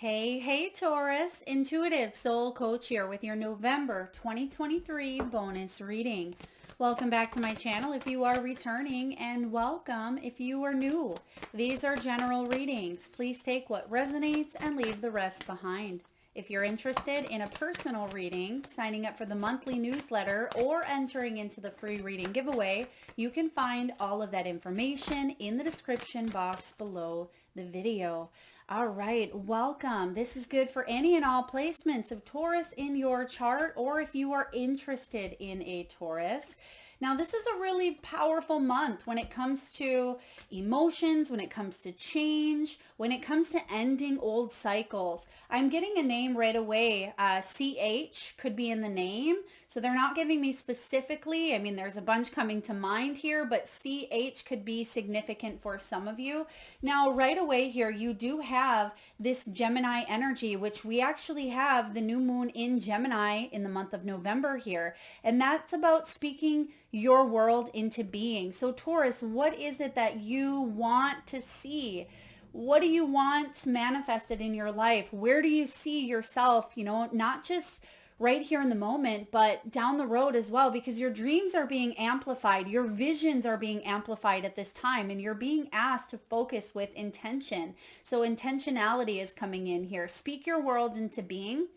Hey, Taurus, Intuitive Soul Coach here with your November 2023 bonus reading. Welcome back to my channel if you are returning, and welcome if you are new. These are general readings. Please take what resonates and leave the rest behind. If you're interested in a personal reading, signing up for the monthly newsletter, or entering into the free reading giveaway, you can find all of that information in the description box below the video. All right, welcome. This is good for any and all placements of Taurus in your chart, or if you are interested in a Taurus. Now, this is a really powerful month when it comes to emotions, when it comes to change, when it comes to ending old cycles. I'm getting a name right away. CH could be in the name. So they're not giving me specifically. I mean, there's a bunch coming to mind here, but CH could be significant for some of you. Now, right away here, you do have this Gemini energy, which we actually have the new moon in Gemini in the month of November here. And that's about speaking your world into being. So Taurus, what is it that you want to see? What do you want manifested in your life? Where do you see yourself, not just right here in the moment, but down the road as well, because your dreams are being amplified. Your visions are being amplified at this time, and you're being asked to focus with intention. So intentionality is coming in here. Speak your world into being.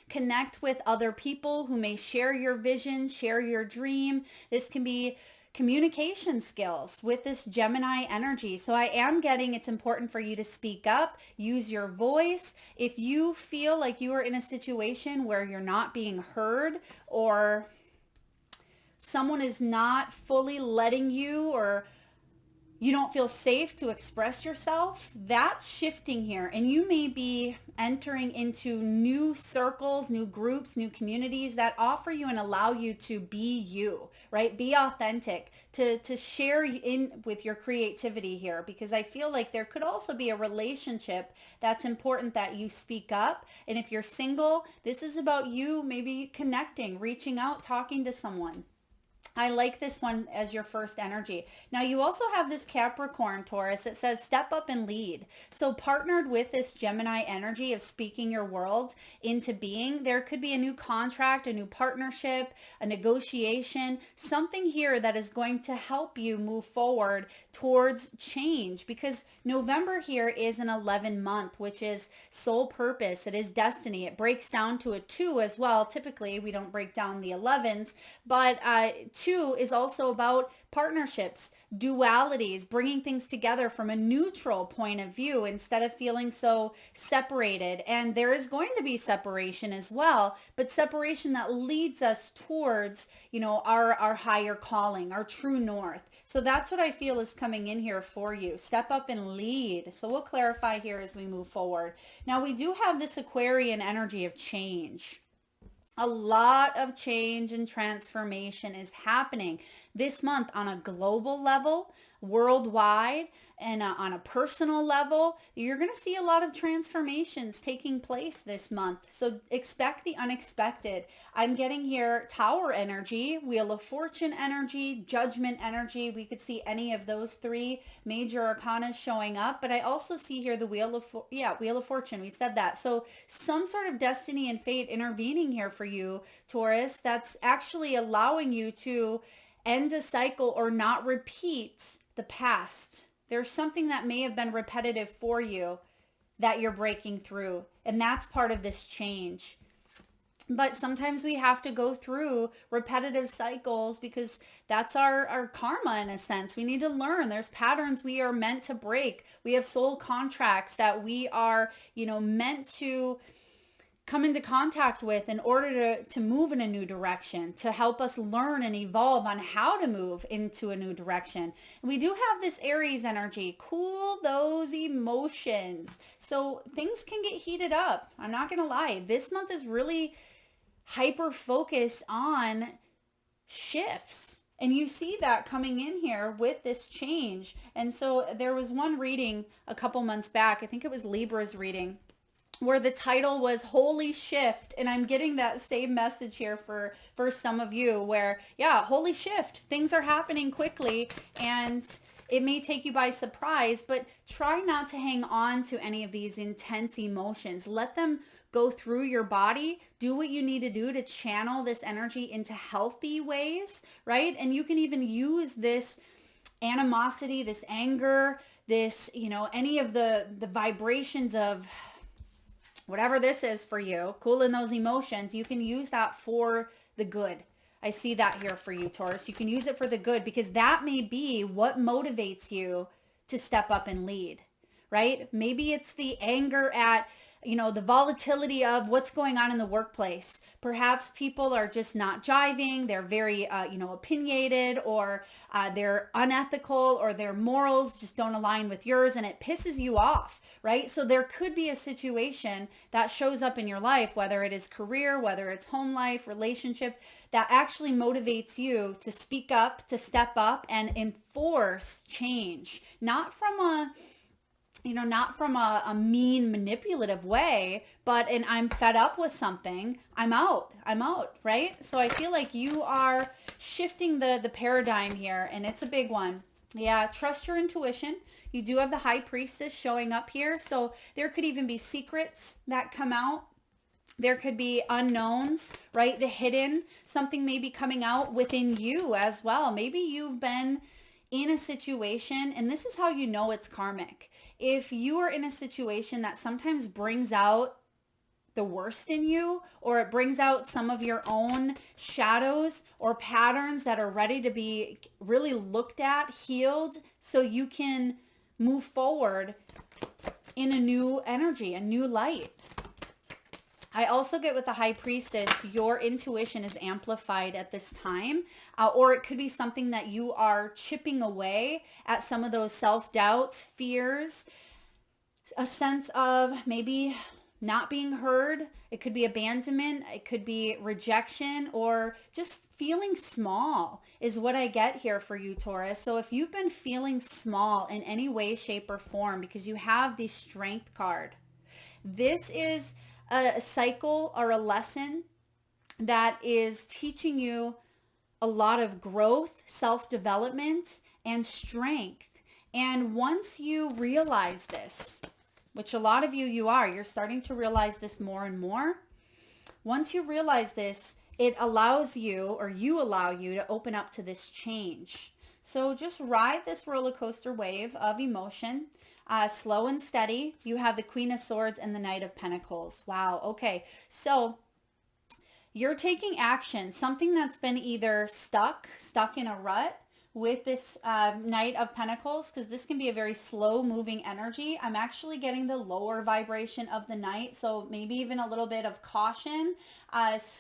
Connect with other people who may share your vision, share your dream. This can be communication skills with this Gemini energy. So I am getting it's important for you to speak up, use your voice. If you feel like you are in a situation where you're not being heard, or someone is not fully letting you, or you don't feel safe to express yourself, that's shifting here. And you may be entering into new circles, new groups, new communities that offer you and allow you to be you, right? Be authentic, to share in with your creativity here, because I feel like there could also be a relationship that's important that you speak up. And if you're single, this is about you maybe connecting, reaching out, talking to someone. I like this one as your first energy. Now you also have this Capricorn Taurus that says step up and lead. So partnered with this Gemini energy of speaking your world into being, there could be a new contract, a new partnership, a negotiation, something here that is going to help you move forward towards change, because November here is an 11 month, which is soul purpose. It is destiny. It breaks down to a 2 as well. Typically we don't break down the 11s, but 2 is also about partnerships, dualities, bringing things together from a neutral point of view instead of feeling so separated. And there is going to be separation as well, but separation that leads us towards, our higher calling, our true north. So that's what I feel is coming in here for you. Step up and lead. So we'll clarify here as we move forward. Now we do have this Aquarian energy of change. A lot of change and transformation is happening this month on a global level, worldwide, and on a personal level. You're going to see a lot of transformations taking place this month. So expect the unexpected. I'm getting here Tower energy, Wheel of Fortune energy, Judgment energy. We could see any of those three major arcanas showing up, but I also see here the Wheel of Fortune. We said that. So some sort of destiny and fate intervening here for you, Taurus, that's actually allowing you to end a cycle or not repeat the past. There's something that may have been repetitive for you that you're breaking through, and that's part of this change. But sometimes we have to go through repetitive cycles because that's our karma in a sense. We need to learn. There's patterns we are meant to break. We have soul contracts that we are, meant to come into contact with in order to move in a new direction, to help us learn and evolve on how to move into a new direction. And we do have this Aries energy, cool those emotions. So things can get heated up. I'm not going to lie. This month is really hyper focused on shifts. And you see that coming in here with this change. And so there was one reading a couple months back, I think it was Libra's reading, where the title was Holy Shift. And I'm getting that same message here for some of you where, holy shift. Things are happening quickly, and it may take you by surprise, but try not to hang on to any of these intense emotions. Let them go through your body. Do what you need to do to channel this energy into healthy ways, right? And you can even use this animosity, this anger, this, any of the vibrations of whatever this is for you, cooling those emotions, you can use that for the good. I see that here for you, Taurus. You can use it for the good, because that may be what motivates you to step up and lead, right? Maybe it's the anger at, the volatility of what's going on in the workplace. Perhaps people are just not jiving. They're very, opinionated, or they're unethical, or their morals just don't align with yours, and it pisses you off, right? So there could be a situation that shows up in your life, whether it is career, whether it's home life, relationship, that actually motivates you to speak up, to step up and enforce change, not from a mean, manipulative way, but I'm fed up with something. I'm out, right? So I feel like you are shifting the paradigm here, and it's a big one. Yeah, trust your intuition. You do have the High Priestess showing up here. So there could even be secrets that come out. There could be unknowns, right? The hidden, something may be coming out within you as well. Maybe you've been in a situation, and this is how you know it's karmic. If you are in a situation that sometimes brings out the worst in you, or it brings out some of your own shadows or patterns that are ready to be really looked at, healed, so you can move forward in a new energy, a new light. I also get with the High Priestess, your intuition is amplified at this time, or it could be something that you are chipping away at, some of those self-doubts, fears, a sense of maybe not being heard. It could be abandonment. It could be rejection, or just feeling small is what I get here for you, Taurus. So if you've been feeling small in any way, shape, or form, because you have the Strength card, this is a cycle or a lesson that is teaching you a lot of growth, self-development, and strength. And once you realize this, which a lot of you're starting to realize this more and more. Once you realize this, it allows you, or you allow you, to open up to this change. So just ride this roller coaster wave of emotion. Slow and steady. You have the Queen of Swords and the Knight of Pentacles. Wow. Okay. So you're taking action, something that's been either stuck in a rut with this Knight of Pentacles, because this can be a very slow moving energy. I'm actually getting the lower vibration of the Knight. So maybe even a little bit of caution.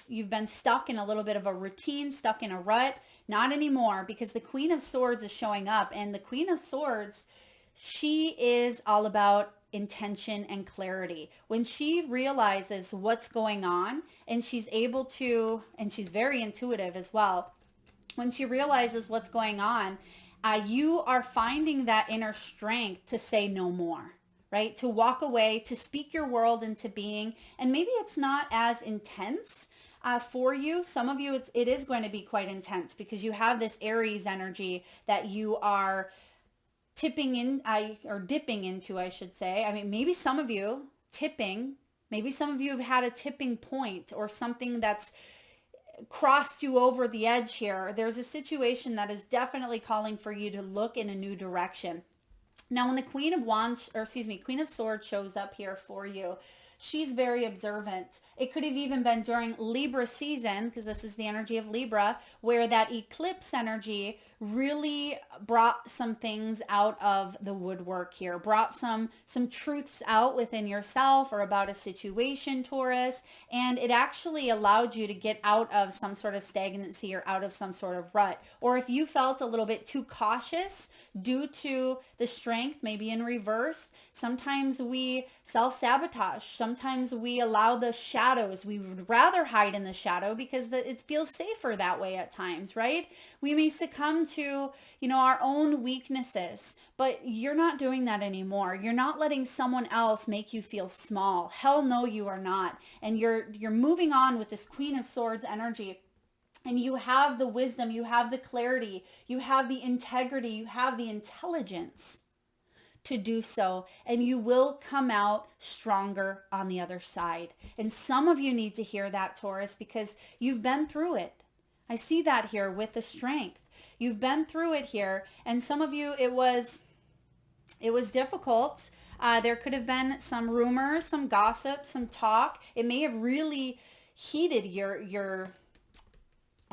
You've been stuck in a little bit of a routine, stuck in a rut. Not anymore, because the Queen of Swords is showing up, and the Queen of Swords, she is all about intention and clarity. When she realizes what's going on, and she's able to, and she's very intuitive as well, when she realizes what's going on, you are finding that inner strength to say no more, right? To walk away, to speak your world into being. And maybe it's not as intense for you. Some of you, it is going to be quite intense, because you have this Aries energy that you are dipping into, I should say. I mean, maybe some of you maybe some of you have had a tipping point, or something that's crossed you over the edge here. There's a situation that is definitely calling for you to look in a new direction. Now, when the Queen of Swords shows up here for you, she's very observant. It could have even been during Libra season, because this is the energy of Libra, where that eclipse energy really brought some things out of the woodwork here, brought some truths out within yourself or about a situation, Taurus, and it actually allowed you to get out of some sort of stagnancy or out of some sort of rut. Or if you felt a little bit too cautious due to the Strength, maybe in reverse, sometimes we self-sabotage. Sometimes we allow the shadows. We would rather hide in the shadow because it feels safer that way at times, right? We may succumb to, our own weaknesses, but you're not doing that anymore. You're not letting someone else make you feel small. Hell no, you are not. And you're moving on with this Queen of Swords energy. and you have the wisdom, you have the clarity, you have the integrity, you have the intelligence to do so, and you will come out stronger on the other side. And some of you need to hear that, Taurus, because you've been through it. I see that here with the strength. You've been through it here, and some of you, it was difficult. There could have been some rumors, some gossip, some talk. It may have really heated your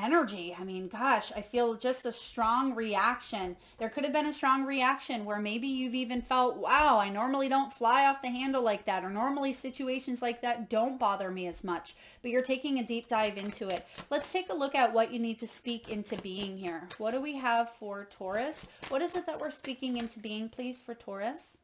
energy. I mean, gosh, I feel just a strong reaction. There could have been a strong reaction where maybe you've even felt, wow, I normally don't fly off the handle like that, or normally situations like that don't bother me as much, but you're taking a deep dive into it. Let's take a look at what you need to speak into being here. What do we have for Taurus? What is it that we're speaking into being, please, for Taurus?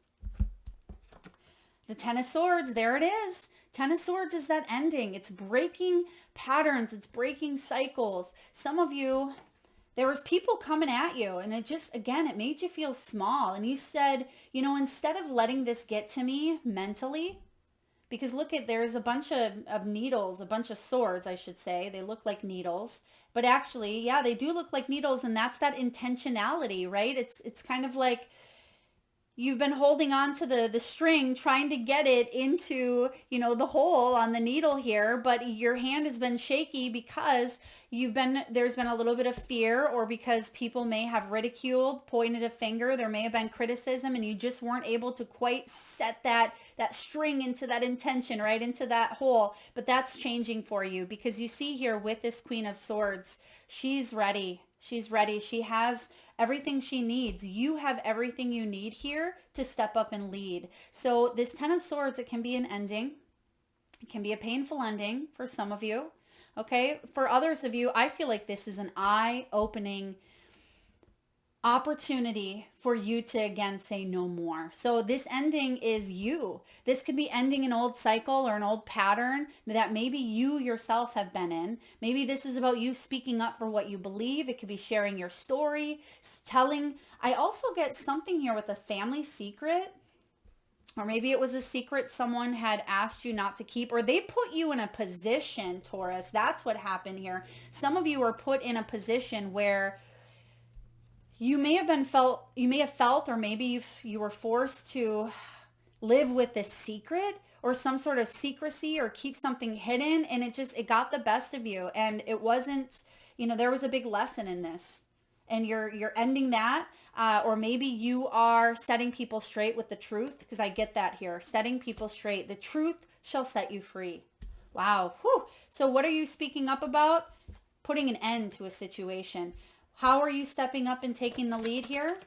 The Ten of Swords, there it is. Ten of Swords is that ending. It's breaking patterns. It's breaking cycles. Some of you, there was people coming at you, and it just, again, it made you feel small. And you said, you know, instead of letting this get to me mentally, because look at, there's a bunch of needles, a bunch of swords, I should say. They look like needles. But actually, yeah, they do look like needles, and that's that intentionality, right? It's kind of like, you've been holding on to the string, trying to get it into, you know, the hole on the needle here, but your hand has been shaky because there's been a little bit of fear, or because people may have ridiculed, pointed a finger, there may have been criticism, and you just weren't able to quite set that string into that intention, right into that hole. But that's changing for you, because you see here with this Queen of Swords, she's ready. She's ready. She has everything she needs. You have everything you need here to step up and lead. So this Ten of Swords, it can be an ending. It can be a painful ending for some of you. Okay. For others of you, I feel like this is an eye-opening opportunity for you to again say no more. So this ending is you. This could be ending an old cycle or an old pattern that maybe you yourself have been in. Maybe this is about you speaking up for what you believe. It could be sharing your story, telling. I also get something here with a family secret, or maybe it was a secret someone had asked you not to keep, or they put you in a position, Taurus. That's what happened here. Some of you were put in a position where you may have felt, or maybe you were forced to live with this secret or some sort of secrecy, or keep something hidden, and it got the best of you. And it wasn't, you know, there was a big lesson in this, and you're ending that. Or maybe you are setting people straight with the truth, because I get that here. Setting people straight. The truth shall set you free. Wow. Whew. So what are you speaking up about? Putting an end to a situation. How are you stepping up and taking the lead here?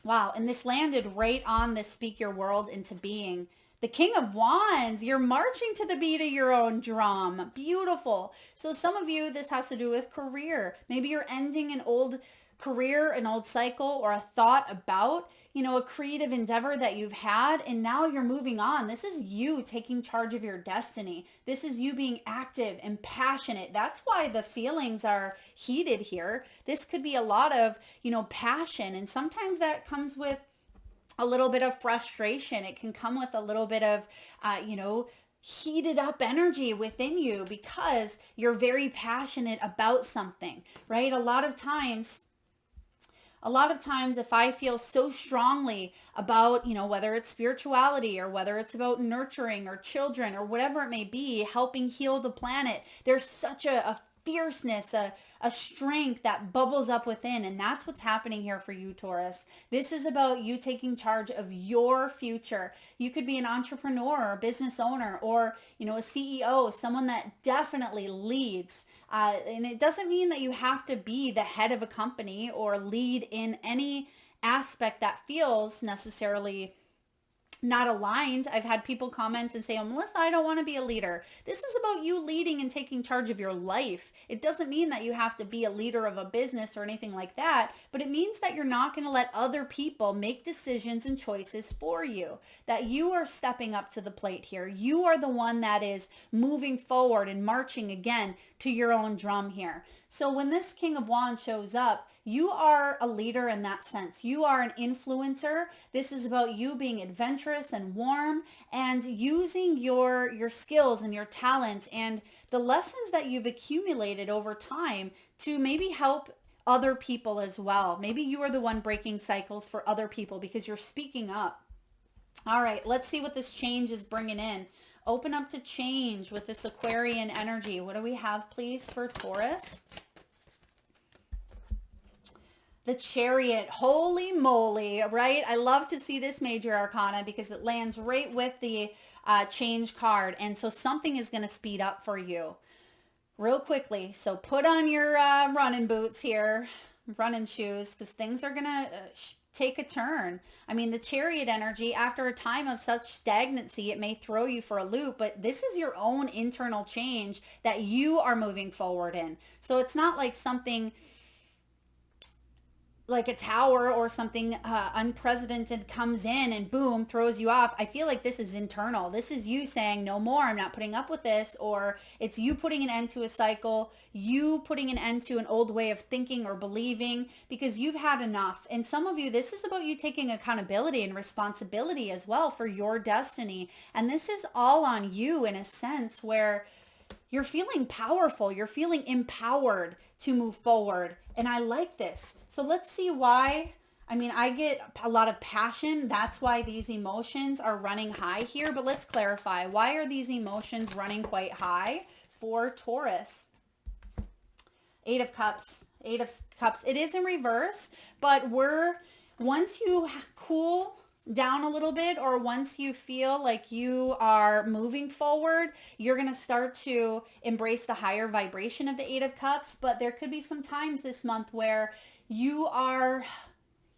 Wow. And this landed right on this speak your world into being. The King of Wands, you're marching to the beat of your own drum. Beautiful. So some of you, this has to do with career. Maybe you're ending an old career, an old cycle, or a thought about, you know, a creative endeavor that you've had, and now you're moving on. This is you taking charge of your destiny. This is you being active and passionate. That's why the feelings are heated here. This could be a lot of, you know, passion, and sometimes that comes with a little bit of frustration. It can come with a little bit of, you know, heated up energy within you because you're very passionate about something, right? A lot of times if I feel so strongly about, you know, whether it's spirituality or whether it's about nurturing or children or whatever it may be, helping heal the planet, there's such a fierceness, a strength that bubbles up within. And that's what's happening here for you, Taurus. This is about you taking charge of your future. You could be an entrepreneur or business owner, or, you know, a CEO, someone that definitely leads. And it doesn't mean that you have to be the head of a company or lead in any aspect that feels necessarily not aligned. I've had people comment and say, oh, Melissa, I don't want to be a leader. This is about you leading and taking charge of your life. It doesn't mean that you have to be a leader of a business or anything like that, but it means that you're not going to let other people make decisions and choices for you, that you are stepping up to the plate here. You are the one that is moving forward and marching again to your own drum here. So when this King of Wands shows up, You are a leader in that sense. You are an influencer. This is about you being adventurous and warm and using your skills and your talents and the lessons that you've accumulated over time to maybe help other people as well. Maybe you are the one breaking cycles for other people because you're speaking up. All right, let's see what this change is bringing in. Open up to change with this Aquarian energy. What do we have, please, for Taurus? The Chariot. Holy moly, right? I love to see this major arcana because it lands right with the change card. And so something is going to speed up for you real quickly. So put on your running boots here, running shoes, because things are going to take a turn. I mean, the Chariot energy, after a time of such stagnancy, it may throw you for a loop, but this is your own internal change that you are moving forward in. So it's not like something like a tower or something unprecedented comes in and boom, throws you off. I feel like this is internal. This is you saying, no more, I'm not putting up with this. Or it's you putting an end to a cycle, you putting an end to an old way of thinking or believing because you've had enough. And some of you, this is about you taking accountability and responsibility as well for your destiny. And this is all on you in a sense where you're feeling powerful. You're feeling empowered to move forward. And I like this. So let's see why. I mean, I get a lot of passion. That's why these emotions are running high here. But let's clarify. Why are these emotions running quite high for Taurus? Eight of Cups. Eight of Cups. It is in reverse, but once you cool down a little bit, or once you feel like you are moving forward, you're going to start to embrace the higher vibration of the Eight of Cups. But there could be some times this month where you're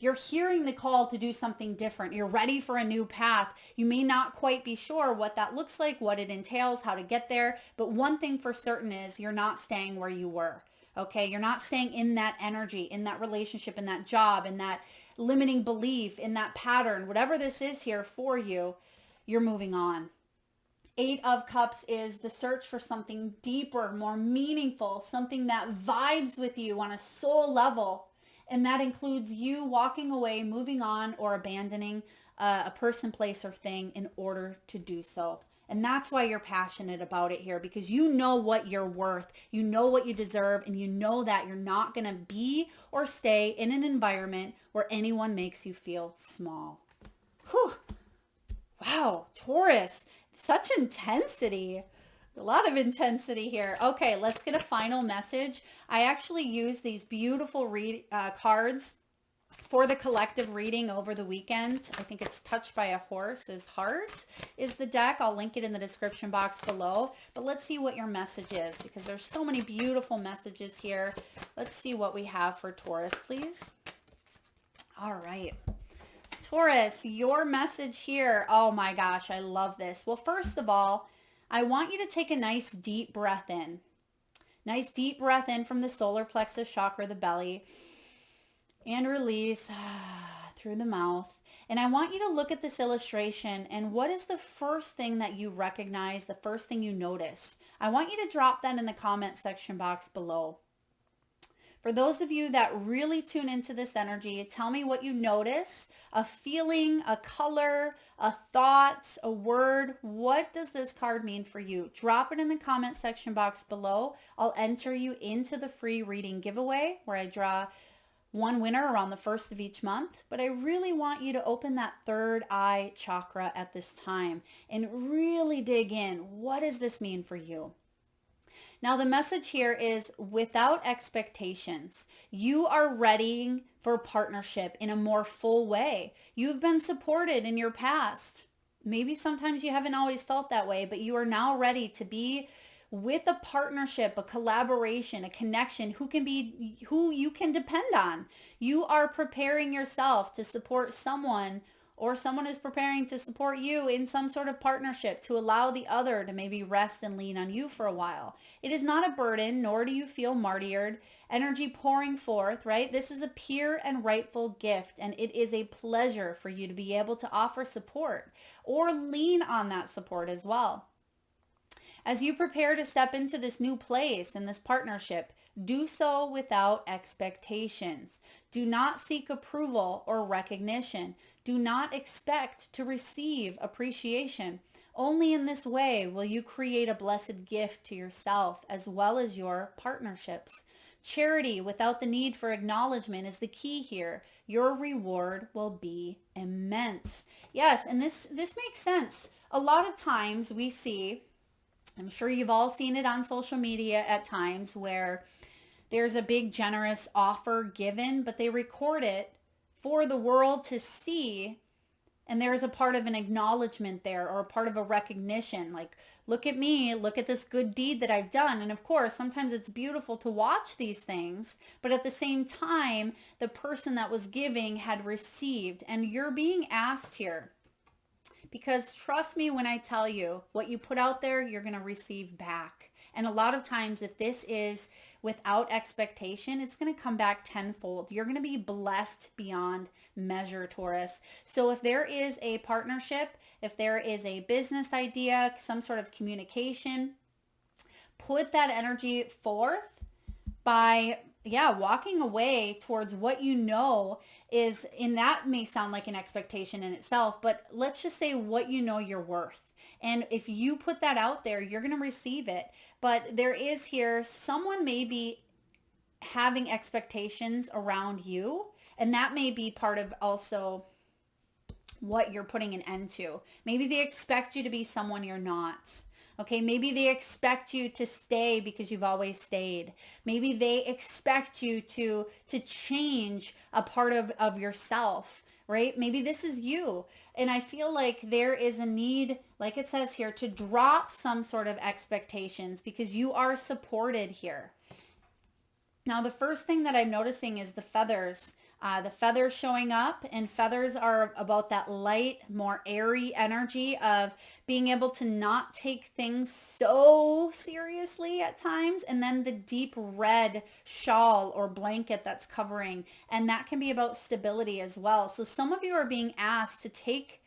hearing the call to do something different. You're ready for a new path. You may not quite be sure what that looks like, what it entails, how to get there. But one thing for certain is you're not staying where you were. Okay. You're not staying in that energy, in that relationship, in that job, in that limiting belief, in that pattern, whatever this is here for you, you're moving on. Eight of Cups is the search for something deeper, more meaningful, something that vibes with you on a soul level. And that includes you walking away, moving on, or abandoning a person, place, or thing in order to do so. And that's why you're passionate about it here, because you know what you're worth, you know what you deserve, and you know that you're not going to be or stay in an environment where anyone makes you feel small. Whew. Wow, Taurus, such intensity. A lot of intensity here. Okay, let's get a final message. I actually use these beautiful cards for the collective reading over the weekend. I think it's Touched by a Horse's Heart is the deck. I'll link it in the description box below. But let's see what your message is, because there's so many beautiful messages here. Let's see what we have for Taurus, please. All right. Taurus, your message here. Oh my gosh, I love this. Well, first of all, I want you to take a nice deep breath in. Nice deep breath in from the solar plexus chakra, the belly, and release through the mouth. And I want you to look at this illustration, and what is the first thing that you recognize, the first thing you notice? I want you to drop that in the comment section box below. For those of you that really tune into this energy, tell me what you notice, a feeling, a color, a thought, a word. What does this card mean for you? Drop it in the comment section box below. I'll enter you into the free reading giveaway where I draw one winner around the first of each month. But I really want you to open that third eye chakra at this time and really dig in. What does this mean for you? Now, the message here is without expectations. You are ready for partnership in a more full way. You've been supported in your past. Maybe sometimes you haven't always felt that way, but you are now ready to be with a partnership, a collaboration, a connection who you can depend on. You are preparing yourself to support someone, or someone is preparing to support you in some sort of partnership to allow the other to maybe rest and lean on you for a while. It is not a burden, nor do you feel martyred. Energy pouring forth, right? This is a pure and rightful gift, and it is a pleasure for you to be able to offer support or lean on that support as well. As you prepare to step into this new place and this partnership, Do so without expectations. Do not seek approval or recognition. Do not expect to receive appreciation. Only in this way will you create a blessed gift to yourself as well as your partnerships. Charity without the need for acknowledgement is the key here. Your reward will be immense. Yes, and this makes sense. A lot of times we see, I'm sure you've all seen it on social media at times, where there's a big generous offer given, but they record it for the world to see. And there's a part of an acknowledgement there, or a part of a recognition, like, look at me, look at this good deed that I've done. And of course, sometimes it's beautiful to watch these things, but at the same time, the person that was giving had received. And you're being asked here, because trust me when I tell you, what you put out there, you're going to receive back. And a lot of times, if this is without expectation, it's going to come back tenfold. You're going to be blessed beyond measure, Taurus. So if there is a partnership, if there is a business idea, some sort of communication, put that energy forth by walking away towards what you know is, and that may sound like an expectation in itself, but let's just say what you know you're worth. And if you put that out there, you're going to receive it. But there is here, someone may be having expectations around you, and that may be part of also what you're putting an end to. Maybe they expect you to be someone you're not. Okay, maybe they expect you to stay because you've always stayed. Maybe they expect you to change a part of yourself, right? Maybe this is you. And I feel like there is a need, like it says here, to drop some sort of expectations because you are supported here. Now, the first thing that I'm noticing is the feathers. The feathers showing up, and feathers are about that light, more airy energy of being able to not take things so seriously at times. And then the deep red shawl or blanket that's covering, and that can be about stability as well. So some of you are being asked to take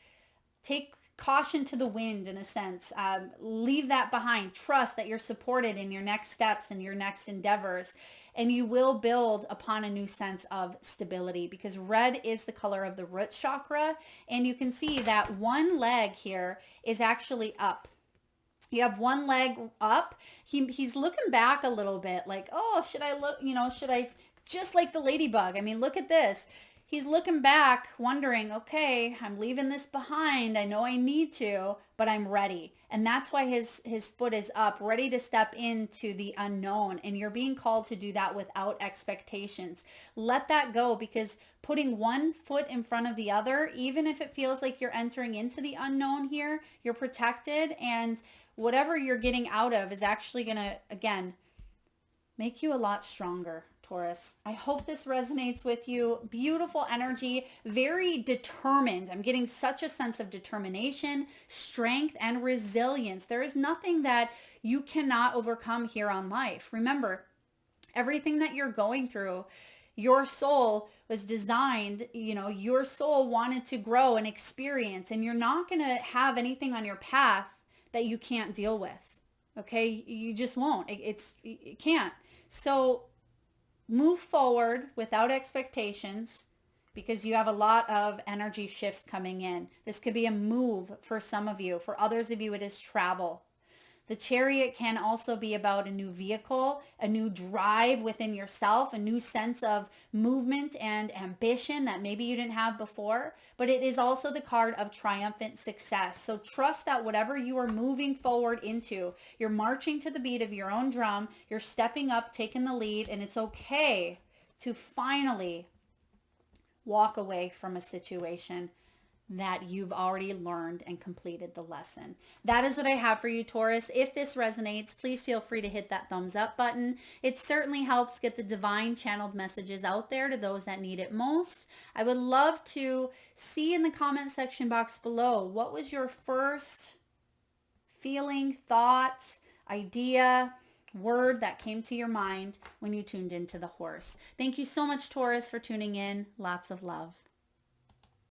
caution to the wind in a sense. Leave that behind. Trust that you're supported in your next steps and your next endeavors. And you will build upon a new sense of stability, because red is the color of the root chakra. And you can see that one leg here is actually up. You have one leg up. He's looking back a little bit like, oh, should I look, should I, just like the ladybug. I mean, look at this. He's looking back, wondering, okay, I'm leaving this behind. I know I need to, but I'm ready. And that's why his foot is up, ready to step into the unknown. And you're being called to do that without expectations. Let that go, because putting one foot in front of the other, even if it feels like you're entering into the unknown here, you're protected. And whatever you're getting out of is actually going to, again, make you a lot stronger, Taurus. I hope this resonates with you. Beautiful energy, very determined. I'm getting such a sense of determination, strength, and resilience. There is nothing that you cannot overcome here on life. Remember, everything that you're going through, your soul was designed, your soul wanted to grow and experience, and you're not going to have anything on your path that you can't deal with. Okay? You just won't. It can't. So move forward without expectations, because you have a lot of energy shifts coming in. This could be a move for some of you. For others of you, it is travel. The Chariot can also be about a new vehicle, a new drive within yourself, a new sense of movement and ambition that maybe you didn't have before. But it is also the card of triumphant success. So trust that whatever you are moving forward into, you're marching to the beat of your own drum, you're stepping up, taking the lead, and it's okay to finally walk away from a situation that you've already learned and completed the lesson. That is what I have for you, Taurus. If this resonates, please feel free to hit that thumbs up button. It certainly helps get the divine channeled messages out there to those that need it most. I would love to see in the comment section box below, what was your first feeling, thought, idea, word that came to your mind when you tuned into the horse? Thank you so much, Taurus, for tuning in. Lots of love.